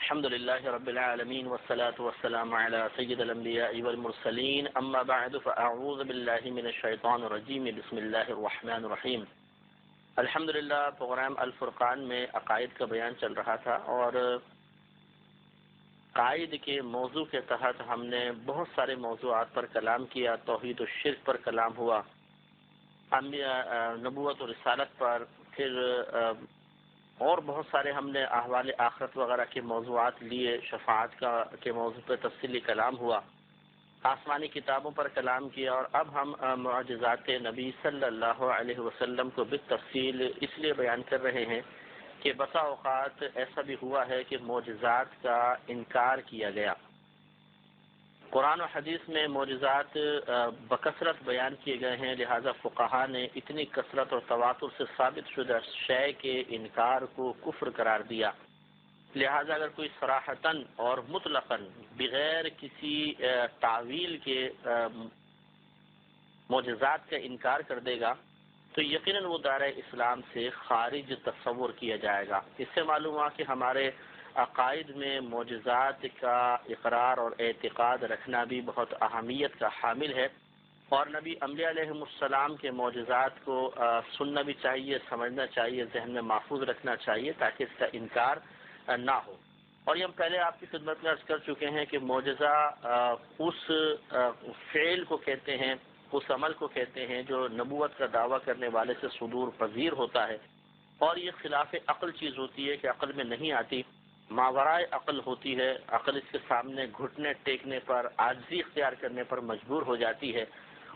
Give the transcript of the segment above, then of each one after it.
الحمد لله رب العالمين والصلاة والسلام على سيد الأنبياء والمرسلين أما بعد فأعوذ بالله من الشيطان الرجيم بسم الله الرحمن الرحيم. الحمدللہ پروگرام الفرقان میں عقائد کا بیان چل رہا تھا اور عقائد کے موضوع کے تحت ہم نے بہت سارے موضوعات پر کلام کیا. توحید و شرک پر کلام ہوا، نبوت و رسالت پر، پھر اور بہت سارے ہم نے احوال آخرت وغیرہ کے موضوعات لیے، شفاعت کے موضوع پر تفصیلی کلام ہوا، آسمانی کتابوں پر کلام کیا. اور اب ہم معجزات نبی صلی اللہ علیہ وسلم کو بالتفصیل اس لیے بیان کر رہے ہیں کہ بسا اوقات ایسا بھی ہوا ہے کہ معجزات کا انکار کیا گیا. قرآن و حدیث میں معجزات بکثرت بیان کیے گئے ہیں، لہذا فقہا نے اتنی کثرت اور تواتر سے ثابت شدہ شے کے انکار کو کفر قرار دیا. لہذا اگر کوئی صراحتاً اور مطلقاً بغیر کسی تعویل کے معجزات کا انکار کر دے گا تو یقیناً وہ دائرہ اسلام سے خارج تصور کیا جائے گا. اس سے معلوم ہوا کہ ہمارے عقائد میں معجزات کا اقرار اور اعتقاد رکھنا بھی بہت اہمیت کا حامل ہے، اور نبی انبیاء علیہ السلام کے معجزات کو سننا بھی چاہیے، سمجھنا چاہیے، ذہن میں محفوظ رکھنا چاہیے تاکہ اس کا انکار نہ ہو. اور یہ ہم پہلے آپ کی خدمت میں عرض کر چکے ہیں کہ معجزہ اس فعل کو کہتے ہیں، اس عمل کو کہتے ہیں جو نبوت کا دعویٰ کرنے والے سے صدور پذیر ہوتا ہے، اور یہ خلاف عقل چیز ہوتی ہے کہ عقل میں نہیں آتی، ماورائے عقل ہوتی ہے. عقل اس کے سامنے گھٹنے ٹیکنے پر، عاجزی اختیار کرنے پر مجبور ہو جاتی ہے،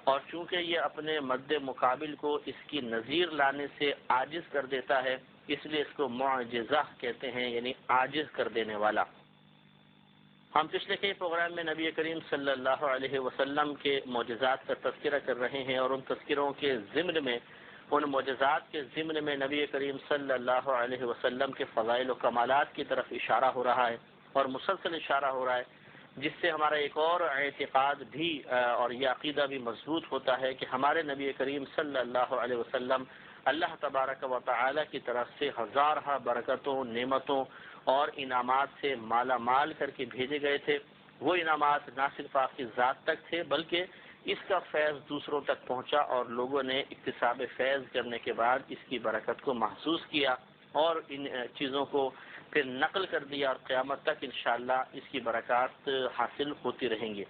اور چونکہ یہ اپنے مد مقابل کو اس کی نظیر لانے سے عاجز کر دیتا ہے، اس لیے اس کو معجزہ کہتے ہیں، یعنی عاجز کر دینے والا. ہم پچھلے کئی پروگرام میں نبی کریم صلی اللہ علیہ وسلم کے معجزات کا تذکرہ کر رہے ہیں، اور ان تذکروں کے ضمن میں، ان معجزات کے ضمن میں نبی کریم صلی اللہ علیہ وسلم کے فضائل و کمالات کی طرف اشارہ ہو رہا ہے، اور مسلسل اشارہ ہو رہا ہے، جس سے ہمارا ایک اور اعتقاد بھی اور یہ عقیدہ بھی مضبوط ہوتا ہے کہ ہمارے نبی کریم صلی اللہ علیہ وسلم اللہ تبارک و تعالی کی طرف سے ہزارہ برکتوں، نعمتوں اور انعامات سے مالا مال کر کے بھیجے گئے تھے. وہ انعامات نہ صرف آپ کی ذات تک تھے بلکہ اس کا فیض دوسروں تک پہنچا، اور لوگوں نے اکتساب فیض کرنے کے بعد اس کی برکت کو محسوس کیا اور ان چیزوں کو پھر نقل کر دیا، اور قیامت تک انشاءاللہ اس کی برکات حاصل ہوتی رہیں گی.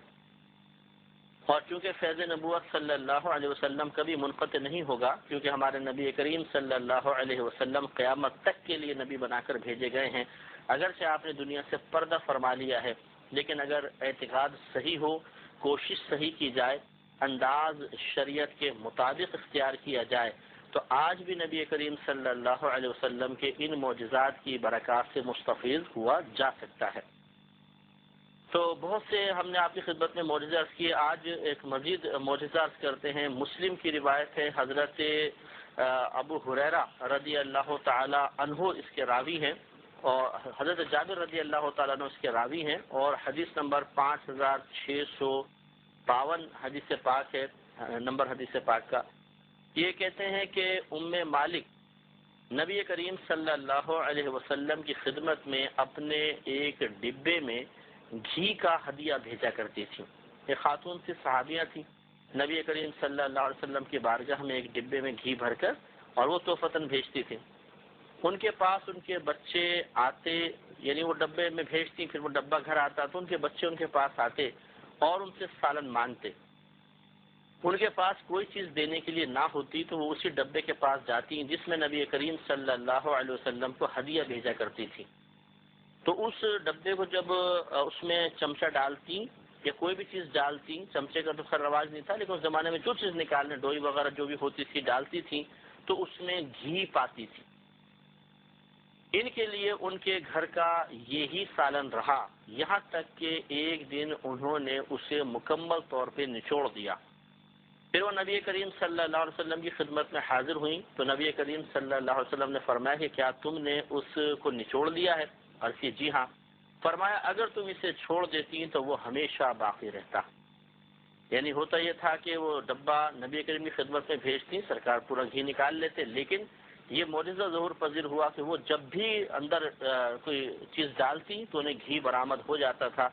اور چونکہ فیض نبوت صلی اللہ علیہ وسلم کبھی منقطع نہیں ہوگا، کیونکہ ہمارے نبی کریم صلی اللہ علیہ وسلم قیامت تک کے لیے نبی بنا کر بھیجے گئے ہیں. اگرچہ آپ نے دنیا سے پردہ فرما لیا ہے، لیکن اگر اعتقاد صحیح ہو، کوشش صحیح کی جائے، انداز شریعت کے مطابق اختیار کیا جائے، تو آج بھی نبی کریم صلی اللہ علیہ وسلم کے ان معجزات کی برکات سے مستفیض ہوا جا سکتا ہے. تو بہت سے ہم نے آپ کی خدمت میں معجزہ عرض کیے. آج ایک مزید معجزہ عرض کرتے ہیں. مسلم کی روایت ہے، حضرت ابو ہریرہ رضی اللہ تعالی عنہ اس کے راوی ہیں، اور حضرت جابر رضی اللہ تعالیٰ عنہ اس کے راوی ہیں، اور حدیث نمبر 5652 حدیث پاک ہے، نمبر حدیث پاک کا. یہ کہتے ہیں کہ ام مالک نبی کریم صلی اللہ علیہ وسلم کی خدمت میں اپنے ایک ڈبے میں گھی کا ہدیہ بھیجا کرتی تھی. ایک خاتون سی صحابیہ تھی، نبی کریم صلی اللہ علیہ وسلم کی بارگاہ میں ایک ڈبے میں گھی بھر کر اور وہ تحفتاً بھیجتی تھی. ان کے پاس ان کے بچے آتے، یعنی وہ ڈبے میں بھیجتی، پھر وہ ڈبہ گھر آتا تو ان کے بچے ان کے پاس آتے اور ان سے سالن مانگتے. ان کے پاس کوئی چیز دینے کے لیے نہ ہوتی تو وہ اسی ڈبے کے پاس جاتی جس میں نبی کریم صلی اللہ علیہ وسلم کو ہدیہ بھیجا کرتی تھی. تو اس ڈبے کو جب اس میں چمچہ ڈالتی یا کوئی بھی چیز ڈالتی، چمچے کا تو خیر رواج نہیں تھا، لیکن اس زمانے میں جو چیز نکالنے، ڈوئی وغیرہ جو بھی ہوتی تھی ڈالتی تھی، تو اس میں گھی پاتی تھی. ان کے لیے ان کے گھر کا یہی سالن رہا، یہاں تک کہ ایک دن انہوں نے اسے مکمل طور پہ نچوڑ دیا. پھر وہ نبی کریم صلی اللہ علیہ وسلم کی خدمت میں حاضر ہوئیں تو نبی کریم صلی اللہ علیہ وسلم نے فرمایا کہ کیا تم نے اس کو نچوڑ دیا ہے؟ عرض کی جی ہاں. فرمایا اگر تم اسے چھوڑ دیتی تو وہ ہمیشہ باقی رہتا. یعنی ہوتا یہ تھا کہ وہ ڈبہ نبی کریم کی خدمت میں بھیجتی، سرکار پورا گھی نکال لیتے، لیکن یہ معجزہ ظہور پذیر ہوا کہ وہ جب بھی اندر کوئی چیز ڈالتی تو انہیں گھی برآمد ہو جاتا تھا،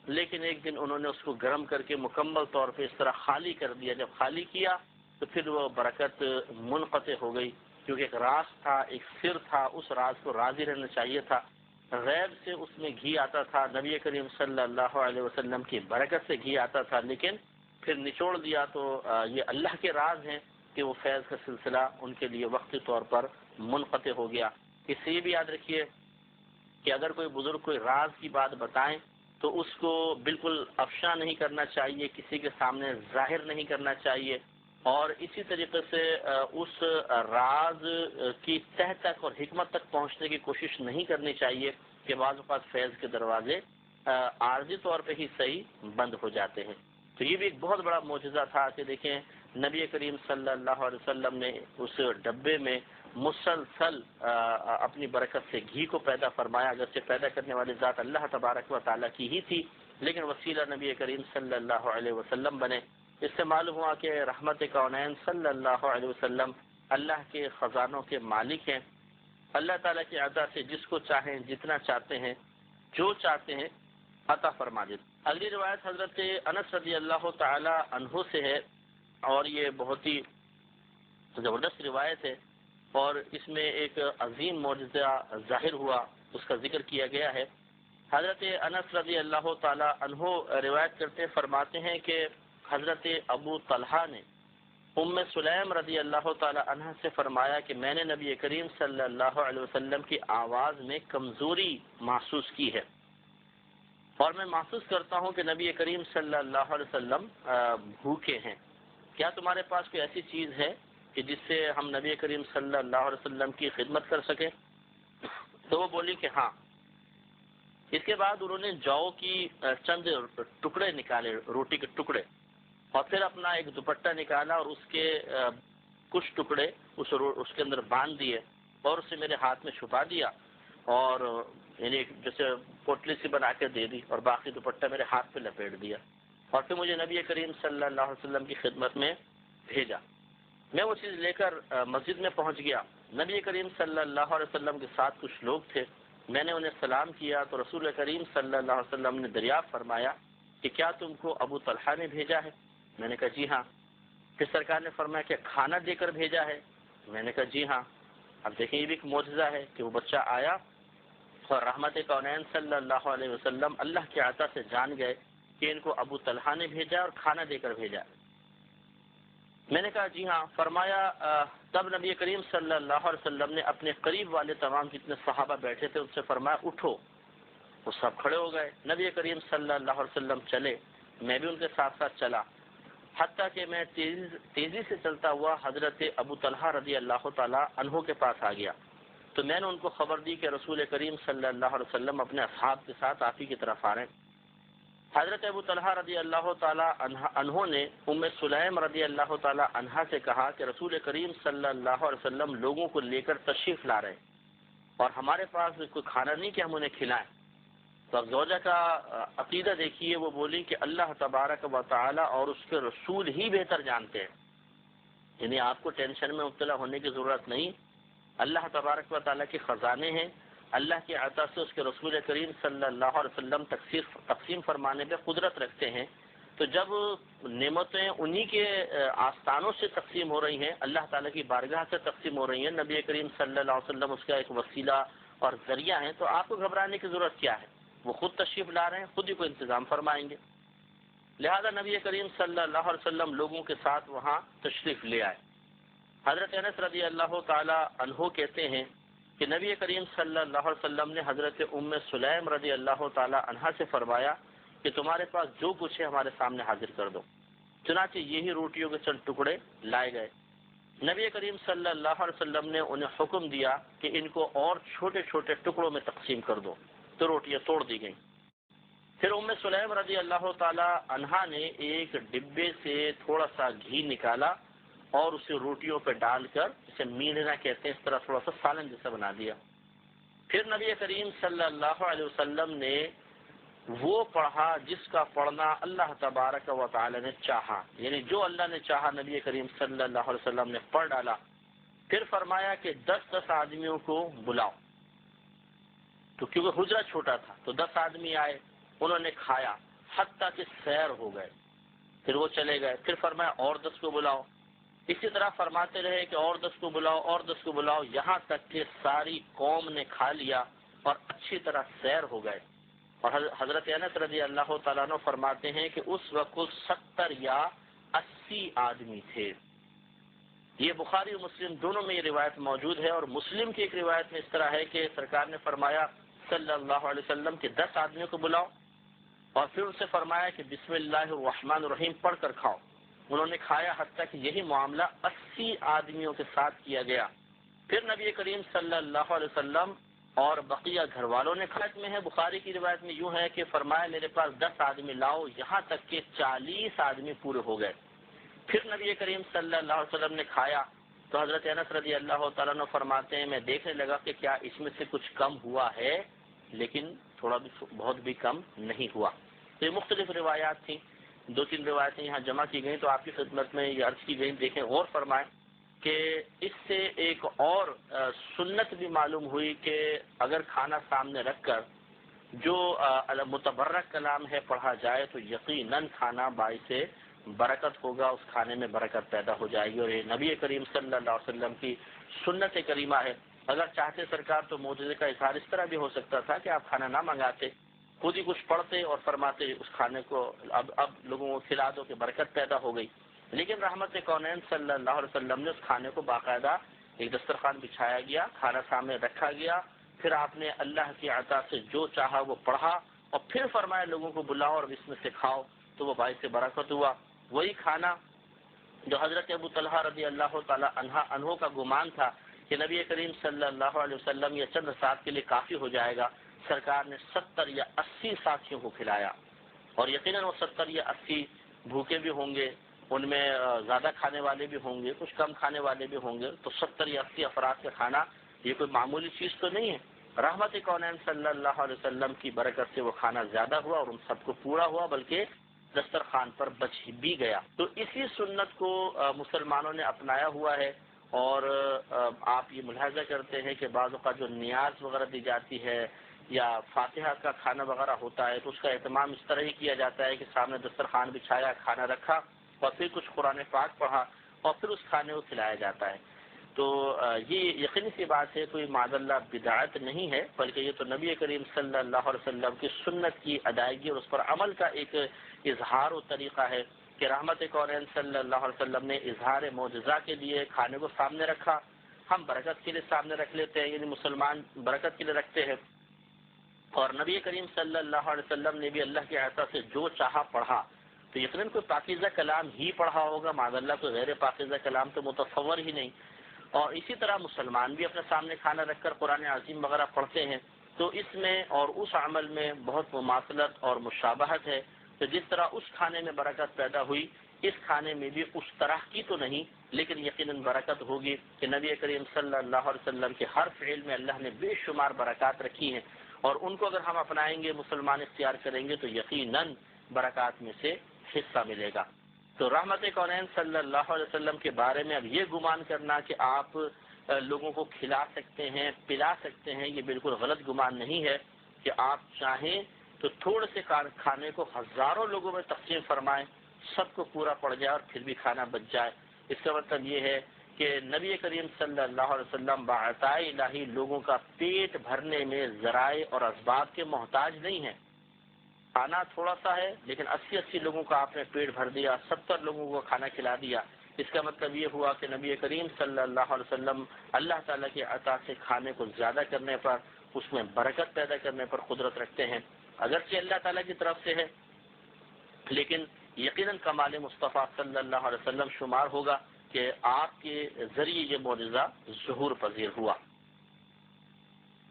لیکن ایک دن انہوں نے اس کو گرم کر کے مکمل طور پہ اس طرح خالی کر دیا. جب خالی کیا تو پھر وہ برکت منقطع ہو گئی، کیونکہ ایک راز تھا، ایک سر تھا، اس راز کو راضی رہنا چاہیے تھا. غیب سے اس میں گھی آتا تھا، نبی کریم صلی اللہ علیہ وسلم کی برکت سے گھی آتا تھا، لیکن پھر نچوڑ دیا. تو یہ اللہ کے راز ہیں کہ وہ فیض کا سلسلہ ان کے لیے وقتی طور پر منقطع ہو گیا. اس سے یہ بھی یاد رکھیے کہ اگر کوئی بزرگ کوئی راز کی بات بتائیں تو اس کو بالکل افشا نہیں کرنا چاہیے، کسی کے سامنے ظاہر نہیں کرنا چاہیے، اور اسی طریقے سے اس راز کی تہ تک اور حکمت تک پہنچنے کی کوشش نہیں کرنی چاہیے کہ بعض اوقات فیض کے دروازے عارضی طور پہ ہی صحیح بند ہو جاتے ہیں. تو یہ بھی ایک بہت بڑا معجزہ تھا کہ دیکھیں نبی کریم صلی اللہ علیہ وسلم نے اس ڈبے میں مسلسل اپنی برکت سے گھی کو پیدا فرمایا. اگرچہ پیدا کرنے والی ذات اللہ تبارک و تعالیٰ کی ہی تھی، لیکن وسیلہ نبی کریم صلی اللہ علیہ وسلم بنے. اس سے معلوم ہوا کہ رحمت کونین صلی اللہ علیہ وسلم اللہ کے خزانوں کے مالک ہیں. اللہ تعالیٰ کی عطا سے جس کو چاہیں، جتنا چاہتے ہیں، جو چاہتے ہیں عطا فرما دیتے. اگلی روایت حضرت انس رضی اللہ تعالی عنہ سے ہے، اور یہ بہت ہی زبردست روایت ہے، اور اس میں ایک عظیم معجزہ ظاہر ہوا، اس کا ذکر کیا گیا ہے. حضرت انس رضی اللہ تعالی عنہ روایت کرتے فرماتے ہیں کہ حضرت ابو طلحہ نے ام سلیم رضی اللہ تعالی عنہ سے فرمایا کہ میں نے نبی کریم صلی اللہ علیہ وسلم کی آواز میں کمزوری محسوس کی ہے، اور میں محسوس کرتا ہوں کہ نبی کریم صلی اللہ علیہ وسلم بھوکے ہیں. کیا تمہارے پاس کوئی ایسی چیز ہے کہ جس سے ہم نبی کریم صلی اللہ علیہ وسلم کی خدمت کر سکیں؟ تو وہ بولی کہ ہاں. اس کے بعد انہوں نے جو کی چند ٹکڑے نکالے، روٹی کے ٹکڑے، اور پھر اپنا ایک دوپٹہ نکالا اور اس کے کچھ ٹکڑے اس کے اندر باندھ دیے اور اسے میرے ہاتھ میں چھپا دیا، اور یعنی جیسے پوٹلی سی بنا کے دے دی، اور باقی دوپٹہ میرے ہاتھ پہ لپیٹ دیا، اور پھر مجھے نبی کریم صلی اللہ علیہ وسلم کی خدمت میں بھیجا. میں وہ چیز لے کر مسجد میں پہنچ گیا. نبی کریم صلی اللہ علیہ وسلم کے ساتھ کچھ لوگ تھے. میں نے انہیں سلام کیا تو رسول کریم صلی اللہ علیہ وسلم نے دریافت فرمایا کہ کیا تم کو ابو طلحہ نے بھیجا ہے؟ میں نے کہا جی ہاں. پھر سرکار نے فرمایا کہ کھانا دے کر بھیجا ہے؟ میں نے کہا جی ہاں. اب دیکھیں یہ بھی ایک معجزہ ہے کہ وہ بچہ آیا اور رحمت کونین صلی اللہ علیہ وسلم اللہ کے عطا سے جان گئے کہ ان کو ابو طلحہ نے بھیجا اور کھانا دے کر بھیجا. میں نے کہا جی ہاں. فرمایا تب نبی کریم صلی اللہ علیہ وسلم نے اپنے قریب والے تمام جتنے صحابہ بیٹھے تھے ان سے فرمایا اٹھو. وہ سب کھڑے ہو گئے. نبی کریم صلی اللہ علیہ وسلم چلے، میں بھی ان کے ساتھ ساتھ چلا، حتیٰ کہ میں تیزی سے چلتا ہوا حضرت ابو طلحہ رضی اللہ تعالی عنہ کے پاس آ گیا. تو میں نے ان کو خبر دی کہ رسول کریم صلی اللہ علیہ وسلم اپنے اصحاب کے ساتھ آپ ہی کی طرف آ رہے ہیں. حضرت ابو طلحہ رضی اللہ تعالی عنہ نے ام سلیم رضی اللہ تعالی عنہا سے کہا کہ رسول کریم صلی اللہ علیہ وسلم لوگوں کو لے کر تشریف لا رہے ہیں اور ہمارے پاس کوئی کھانا نہیں کہ ہم انہیں کھلائیں. تو اب زوجہ کا عقیدہ دیکھیے، وہ بولی کہ اللہ تبارک و تعالی اور اس کے رسول ہی بہتر جانتے ہیں، یعنی آپ کو ٹینشن میں مبتلا ہونے کی ضرورت نہیں. اللہ تبارک و تعالیٰ کے خزانے ہیں، اللہ کے عطا سے اس کے رسول کریم صلی اللہ علیہ وسلم تقسیم فرمانے پہ قدرت رکھتے ہیں. تو جب نعمتیں انہی کے آستانوں سے تقسیم ہو رہی ہیں، اللہ تعالیٰ کی بارگاہ سے تقسیم ہو رہی ہیں، نبی کریم صلی اللہ علیہ وسلم اس کا ایک وسیلہ اور ذریعہ ہیں، تو آپ کو گھبرانے کی ضرورت کیا ہے؟ وہ خود تشریف لا رہے ہیں، خود ہی کو انتظام فرمائیں گے. لہذا نبی کریم صلی اللہ علیہ وسلم لوگوں کے ساتھ وہاں تشریف لے آئے. حضرت انس رضی اللہ تعالی عنہ کہتے ہیں کہ نبی کریم صلی اللہ علیہ وسلم نے حضرت ام سلیم رضی اللہ تعالی عنہا سے فرمایا کہ تمہارے پاس جو کچھ ہے ہمارے سامنے حاضر کر دو. چنانچہ یہی روٹیوں کے چند ٹکڑے لائے گئے. نبی کریم صلی اللہ علیہ وسلم نے انہیں حکم دیا کہ ان کو اور چھوٹے چھوٹے ٹکڑوں میں تقسیم کر دو، تو روٹیاں توڑ دی گئیں. پھر ام سلیم رضی اللہ تعالی عنہا نے ایک ڈبے سے تھوڑا سا گھی نکالا اور اسے روٹیوں پہ ڈال کر، اسے میڑنا کہتے ہیں، اس طرح تھوڑا سا سالن جیسا بنا دیا. پھر نبی کریم صلی اللہ علیہ وسلم نے وہ پڑھا جس کا پڑھنا اللہ تبارک و تعالی نے چاہا، یعنی جو اللہ نے چاہا نبی کریم صلی اللہ علیہ وسلم نے پڑھ ڈالا. پھر فرمایا کہ 10 آدمیوں کو بلاؤ، تو کیونکہ حجرہ چھوٹا تھا تو 10 آدمی آئے، انہوں نے کھایا حتیٰ کہ سیر ہو گئے، پھر وہ چلے گئے۔ پھر فرمایا اور 10 کو بلاؤ، اسی طرح فرماتے رہے کہ اور 10 کو بلاؤ اور 10 کو بلاؤ، یہاں تک کہ ساری قوم نے کھا لیا اور اچھی طرح سیر ہو گئے۔ اور حضرت انس رضی اللہ تعالیٰ عنہ فرماتے ہیں کہ اس وقت 70 یا 80 آدمی تھے۔ یہ بخاری اور مسلم دونوں میں یہ روایت موجود ہے، اور مسلم کی ایک روایت میں اس طرح ہے کہ سرکار نے فرمایا صلی اللہ علیہ وسلم کہ 10 آدمیوں کو بلاؤ، اور پھر ان سے فرمایا کہ بسم اللہ الرحمن الرحیم پڑھ کر کھاؤ۔ انہوں نے کھایا حتیٰ کہ یہی معاملہ 80 آدمیوں کے ساتھ کیا گیا۔ پھر نبی کریم صلی اللہ علیہ وسلم اور بقیہ گھر والوں نے کھایا۔ میں ہے بخاری کی روایت میں یوں ہے کہ فرمایا میرے پاس 10 آدمی لاؤ، یہاں تک کہ 40 آدمی پورے ہو گئے۔ پھر نبی کریم صلی اللہ علیہ وسلم نے کھایا تو حضرت انس رضی اللہ تعالیٰ عنہ فرماتے ہیں میں دیکھنے لگا کہ کیا اس میں سے کچھ کم ہوا ہے، لیکن تھوڑا بھی بہت بھی کم نہیں ہوا۔ تو یہ مختلف روایات تھیں، 2-3 روایتیں یہاں جمع کی گئیں تو آپ کی خدمت میں یہ عرض کی گئی۔ دیکھیں غور فرمائیں کہ اس سے ایک اور سنت بھی معلوم ہوئی کہ اگر کھانا سامنے رکھ کر جو متبرک کلام ہے پڑھا جائے تو یقیناً کھانا باعث برکت ہوگا، اس کھانے میں برکت پیدا ہو جائے گی، اور یہ نبی کریم صلی اللہ علیہ وسلم کی سنت کریمہ ہے۔ اگر چاہتے سرکار تو معجزے کا اظہار اس طرح بھی ہو سکتا تھا کہ آپ کھانا نہ منگاتے، خود ہی کچھ پڑھتے اور فرماتے اس کھانے کو اب لوگوں کو کھلا دو کہ برکت پیدا ہو گئی۔ لیکن رحمت کونین صلی اللہ علیہ وسلم نے اس کھانے کو باقاعدہ ایک دسترخوان بچھایا گیا، کھانا سامنے رکھا گیا، پھر آپ نے اللہ کی عطا سے جو چاہا وہ پڑھا، اور پھر فرمایا لوگوں کو بلاؤ اور اس میں سے کھاؤ، تو وہ باعث برکت ہوا۔ وہی کھانا جو حضرت ابو طلحہ رضی اللہ تعالیٰ عنہ کا گمان تھا کہ نبی کریم صلی اللہ علیہ وسلم یہ چند ساتھ کے لیے کافی ہو جائے گا، سرکار نے 70 یا 80 ساتھیوں کو کھلایا، اور یقیناً وہ 70 یا 80 بھوکے بھی ہوں گے، ان میں زیادہ کھانے والے بھی ہوں گے، کچھ کم کھانے والے بھی ہوں گے، تو 70 یا 80 افراد کا کھانا یہ کوئی معمولی چیز تو نہیں ہے۔ رحمت کونین صلی اللہ علیہ وسلم کی برکت سے وہ کھانا زیادہ ہوا اور ان سب کو پورا ہوا، بلکہ دسترخوان پر بچ بھی گیا۔ تو اسی سنت کو مسلمانوں نے اپنایا ہوا ہے، اور آپ یہ ملاحظہ کرتے ہیں کہ بعض اوقات جو نیاز وغیرہ دی جاتی ہے یا فاتحہ کا کھانا وغیرہ ہوتا ہے تو اس کا اہتمام اس طرح ہی کیا جاتا ہے کہ سامنے دسترخوان بچھایا، کھانا رکھا اور پھر کچھ قرآن پاک پڑھا اور پھر اس کھانے کو کھلایا جاتا ہے۔ تو یہ یقینی سی بات ہے، کوئی معاذ اللہ بدعت نہیں ہے، بلکہ یہ تو نبی کریم صلی اللہ علیہ وسلم کی سنت کی ادائیگی اور اس پر عمل کا ایک اظہار و طریقہ ہے کہ رحمت کونین صلی اللہ علیہ وسلم نے اظہار معجزہ کے لیے کھانے کو سامنے رکھا۔ ہم برکت کے لیے سامنے رکھ لیتے ہیں، یعنی مسلمان برکت کے لیے رکھتے ہیں، اور نبی کریم صلی اللہ علیہ وسلم نے بھی اللہ کی عطا سے جو چاہا پڑھا، تو یقیناً کوئی پاکیزہ کلام ہی پڑھا ہوگا، معاذ اللہ کوئی غیر پاکیزہ کلام تو متصور ہی نہیں۔ اور اسی طرح مسلمان بھی اپنے سامنے کھانا رکھ کر قرآن عظیم وغیرہ پڑھتے ہیں، تو اس میں اور اس عمل میں بہت مماثلت اور مشابہت ہے۔ تو جس طرح اس کھانے میں برکت پیدا ہوئی، اس کھانے میں بھی اس طرح کی تو نہیں، لیکن یقیناً برکت ہوگی کہ نبی کریم صلی اللہ علیہ وسلم کے ہر فعل میں اللہ نے بے شمار برکات رکھی ہیں، اور ان کو اگر ہم اپنائیں گے، مسلمان اختیار کریں گے، تو یقیناً برکات میں سے حصہ ملے گا۔ تو رحمت کونین صلی اللہ علیہ وسلم کے بارے میں اب یہ گمان کرنا کہ آپ لوگوں کو کھلا سکتے ہیں، پلا سکتے ہیں، یہ بالکل غلط گمان نہیں ہے کہ آپ چاہیں تو تھوڑے سے کھانے کو ہزاروں لوگوں میں تقسیم فرمائیں، سب کو پورا پڑ جائے اور پھر بھی کھانا بچ جائے۔ اس کا مطلب یہ ہے کہ نبی کریم صلی اللہ علیہ وسلم بعطائے الہی لوگوں کا پیٹ بھرنے میں ذرائع اور اسباب کے محتاج نہیں ہیں۔ کھانا تھوڑا سا ہے لیکن 80 لوگوں کا آپ نے پیٹ بھر دیا، 70 لوگوں کو کھانا کھلا دیا۔ اس کا مطلب یہ ہوا کہ نبی کریم صلی اللہ علیہ وسلم اللہ تعالیٰ کی عطا سے کھانے کو زیادہ کرنے پر، اس میں برکت پیدا کرنے پر قدرت رکھتے ہیں، اگرچہ اللہ تعالیٰ کی طرف سے ہے، لیکن یقیناً کمال مصطفیٰ صلی اللہ علیہ وسلم شمار ہوگا کہ آپ کے ذریعے یہ معجزہ ظہور پذیر ہوا۔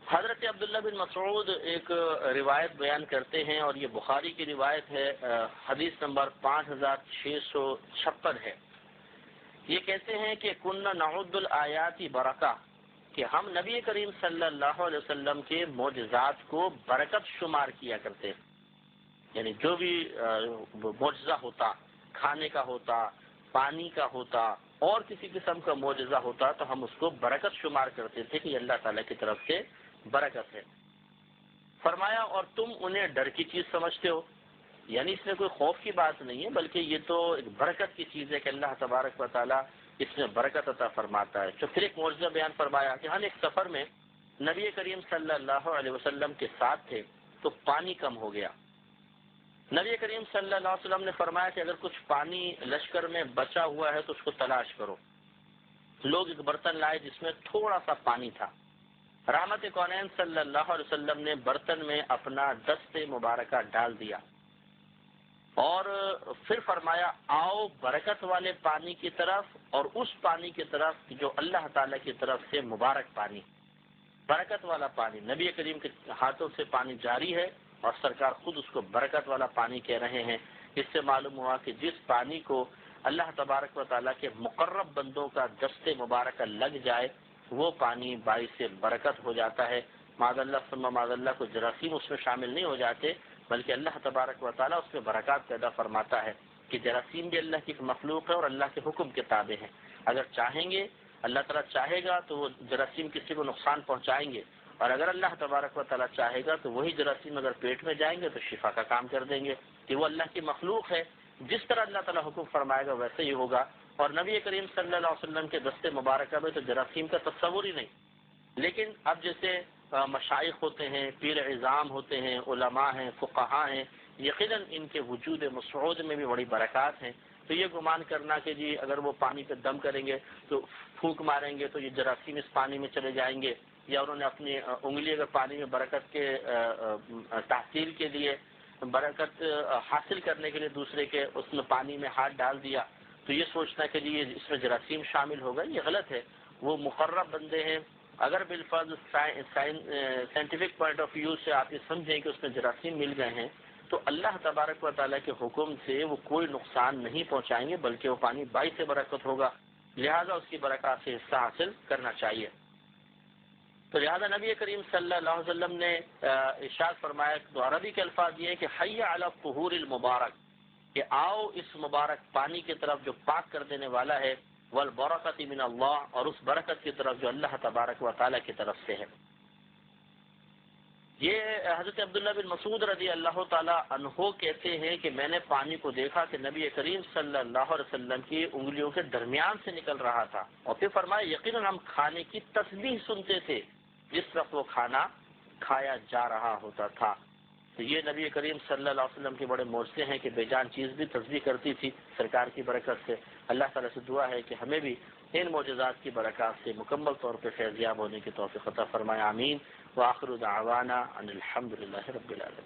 حضرت عبداللہ بن مسعود ایک روایت بیان کرتے ہیں، اور یہ بخاری کی روایت ہے، حدیث نمبر 5656 ہے۔ یہ کہتے ہیں کہ کننا نعد الآیات برکہ، کہ ہم نبی کریم صلی اللہ علیہ وسلم کے معجزات کو برکت شمار کیا کرتے، یعنی جو بھی معجزہ ہوتا، کھانے کا ہوتا، پانی کا ہوتا، اور کسی قسم کا معجزہ ہوتا تو ہم اس کو برکت شمار کرتے تھے کہ یہ اللہ تعالیٰ کی طرف سے برکت ہے۔ فرمایا اور تم انہیں ڈر کی چیز سمجھتے ہو، یعنی اس میں کوئی خوف کی بات نہیں ہے، بلکہ یہ تو ایک برکت کی چیز ہے کہ اللہ تبارک و تعالیٰ اس میں برکت عطا فرماتا ہے۔ تو پھر ایک معجزہ بیان فرمایا کہ ہم ایک سفر میں نبی کریم صلی اللہ علیہ وسلم کے ساتھ تھے تو پانی کم ہو گیا۔ نبی کریم صلی اللہ علیہ وسلم نے فرمایا کہ اگر کچھ پانی لشکر میں بچا ہوا ہے تو اس کو تلاش کرو۔ لوگ ایک برتن لائے جس میں تھوڑا سا پانی تھا۔ رحمت کونین صلی اللہ علیہ وسلم نے برتن میں اپنا دست مبارکہ ڈال دیا اور پھر فرمایا آؤ برکت والے پانی کی طرف اور اس پانی کی طرف جو اللہ تعالیٰ کی طرف سے مبارک پانی، برکت والا پانی۔ نبی کریم کے ہاتھوں سے پانی جاری ہے اور سرکار خود اس کو برکت والا پانی کہہ رہے ہیں۔ اس سے معلوم ہوا کہ جس پانی کو اللہ تبارک و تعالیٰ کے مقرب بندوں کا دست مبارکہ لگ جائے وہ پانی باعث برکت ہو جاتا ہے۔ معاذ اللہ ثم معاذ اللہ کو جراثیم اس میں شامل نہیں ہو جاتے، بلکہ اللہ تبارک و تعالیٰ اس میں برکات پیدا فرماتا ہے کہ جراثیم بھی اللہ کی مخلوق ہے اور اللہ کے حکم کے تابع ہیں۔ اگر چاہیں گے، اللہ تعالیٰ چاہے گا تو وہ جراثیم کسی کو نقصان پہنچائیں گے، اور اگر اللہ تبارک و تعالیٰ چاہے گا تو وہی جراثیم اگر پیٹ میں جائیں گے تو شفا کا کام کر دیں گے، کہ وہ اللہ کی مخلوق ہے، جس طرح اللہ تعالیٰ حکم فرمائے گا ویسے ہی ہوگا۔ اور نبی کریم صلی اللہ علیہ وسلم کے دست مبارکہ میں تو جراثیم کا تصور ہی نہیں، لیکن اب جیسے مشائخ ہوتے ہیں، پیر اعظام ہوتے ہیں، علماء ہیں، فقہاء ہیں، یقیناً ان کے وجود مسعود میں بھی بڑی برکات ہیں۔ تو یہ گمان کرنا کہ جی اگر وہ پانی پہ دم کریں گے تو پھونک ماریں گے تو یہ جراثیم اس پانی میں چلے جائیں گے، یا انہوں نے اپنی انگلی اگر پانی میں برکت کے تحصیل کے لیے، برکت حاصل کرنے کے لیے دوسرے کے اس میں پانی میں ہاتھ ڈال دیا تو یہ سوچنا کہ جی اس میں جراثیم شامل ہوگا، یہ غلط ہے۔ وہ مقرب بندے ہیں۔ اگر بالفرض سائنٹیفک پوائنٹ آف ویو سے آپ یہ سمجھیں کہ اس میں جراثیم مل گئے ہیں تو اللہ تبارک و تعالیٰ کے حکم سے وہ کوئی نقصان نہیں پہنچائیں گے، بلکہ وہ پانی باعث برکت ہوگا، لہذا اس کی برکات سے حصہ حاصل کرنا چاہیے۔ تو لہذا نبی کریم صلی اللہ علیہ وسلم نے ارشاد فرمایا، تو عربی کے الفاظ یہ ہے کہ حی علی الطہور المبارک، کہ آؤ اس مبارک پانی کی طرف جو پاک کر دینے والا ہے، والبرکۃ من اللہ، اور اس برکت کی طرف جو اللہ تبارک و تعالیٰ کی طرف سے ہے۔ یہ حضرت عبداللہ بن مسعود رضی اللہ تعالیٰ عنہ کہتے ہیں کہ میں نے پانی کو دیکھا کہ نبی کریم صلی اللہ علیہ وسلم کی انگلیوں کے درمیان سے نکل رہا تھا، اور پھر فرمایا یقیناً ہم کھانے کی تسبیح سنتے تھے جس وقت وہ کھانا کھایا جا رہا ہوتا تھا۔ تو یہ نبی کریم صلی اللہ علیہ وسلم کے بڑے معجزے ہیں کہ بے جان چیز بھی تسبیح کرتی تھی سرکار کی برکت سے۔ اللہ تعالیٰ سے دعا ہے کہ ہمیں بھی ان معجزات کی برکات سے مکمل طور پہ فیضیاب ہونے کی توفیق عطا فرمائے، آمین۔ وآخر دعوانا ان الحمد للہ رب العالمین۔